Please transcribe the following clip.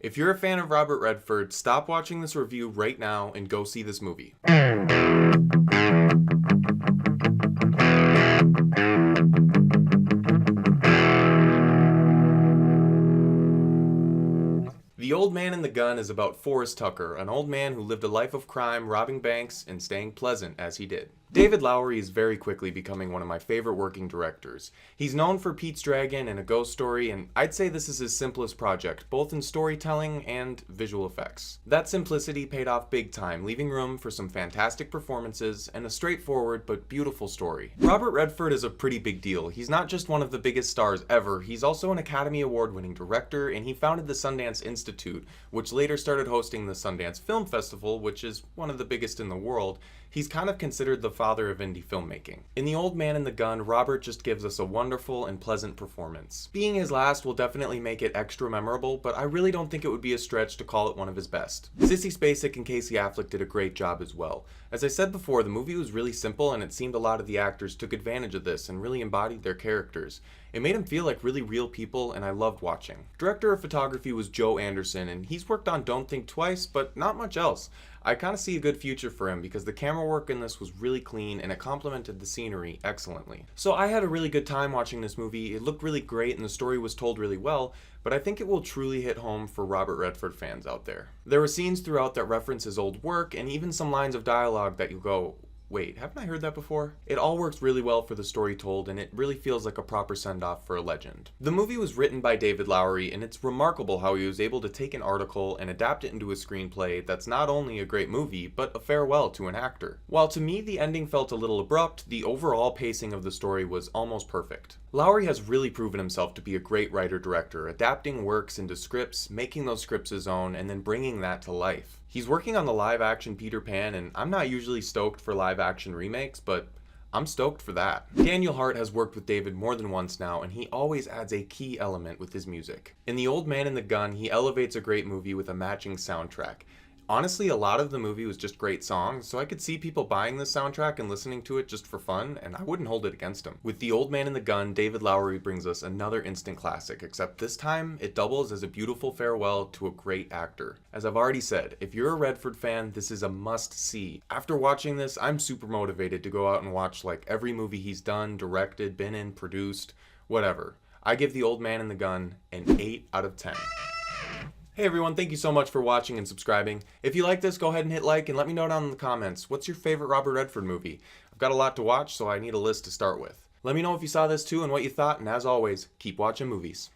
If you're a fan of Robert Redford, stop watching this review right now and go see this movie. The Old Man and the Gun is about Forrest Tucker, an old man who lived a life of crime, robbing banks, and staying pleasant as he did. David Lowery is very quickly becoming one of my favorite working directors. He's known for Pete's Dragon and A Ghost Story, and I'd say this is his simplest project, both in storytelling and visual effects. That simplicity paid off big time, leaving room for some fantastic performances and a straightforward but beautiful story. Robert Redford is a pretty big deal. He's not just one of the biggest stars ever, he's also an Academy Award-winning director, and he founded the Sundance Institute, which later started hosting the Sundance Film Festival, which is one of the biggest in the world. He's kind of considered the father of indie filmmaking. In The Old Man and the Gun, Robert just gives us a wonderful and pleasant performance. Being his last will definitely make it extra memorable, but I really don't think it would be a stretch to call it one of his best. Sissy Spacek and Casey Affleck did a great job as well. As I said before, the movie was really simple, and it seemed a lot of the actors took advantage of this and really embodied their characters. It made them feel like really real people, and I loved watching. Director of photography was Joe Anderson, and he's worked on Don't Think Twice, but not much else. I kind of see a good future for him because the camera work in this was really clean and it complemented the scenery excellently. So I had a really good time watching this movie. It looked really great and the story was told really well, but I think it will truly hit home for Robert Redford fans out there. There were scenes throughout that reference his old work and even some lines of dialogue that you go, wait, haven't I heard that before? It all works really well for the story told, and it really feels like a proper send-off for a legend. The movie was written by David Lowery, and it's remarkable how he was able to take an article and adapt it into a screenplay that's not only a great movie, but a farewell to an actor. While to me the ending felt a little abrupt, the overall pacing of the story was almost perfect. Lowery has really proven himself to be a great writer-director, adapting works into scripts, making those scripts his own, and then bringing that to life. He's working on the live-action Peter Pan, and I'm not usually stoked for live-action remakes, but I'm stoked for that. Daniel Hart has worked with David more than once now, and he always adds a key element with his music. In The Old Man and the Gun, he elevates a great movie with a matching soundtrack. Honestly, a lot of the movie was just great songs, so I could see people buying this soundtrack and listening to it just for fun, and I wouldn't hold it against him. With The Old Man and the Gun, David Lowery brings us another instant classic, except this time, it doubles as a beautiful farewell to a great actor. As I've already said, if you're a Redford fan, this is a must-see. After watching this, I'm super motivated to go out and watch like every movie he's done, directed, been in, produced, whatever. I give The Old Man and the Gun an 8 out of 10. Hey everyone, thank you so much for watching and subscribing. If you like this, go ahead and hit like and let me know down in the comments, what's your favorite Robert Redford movie? I've got a lot to watch, so I need a list to start with. Let me know if you saw this too and what you thought, and as always, keep watching movies.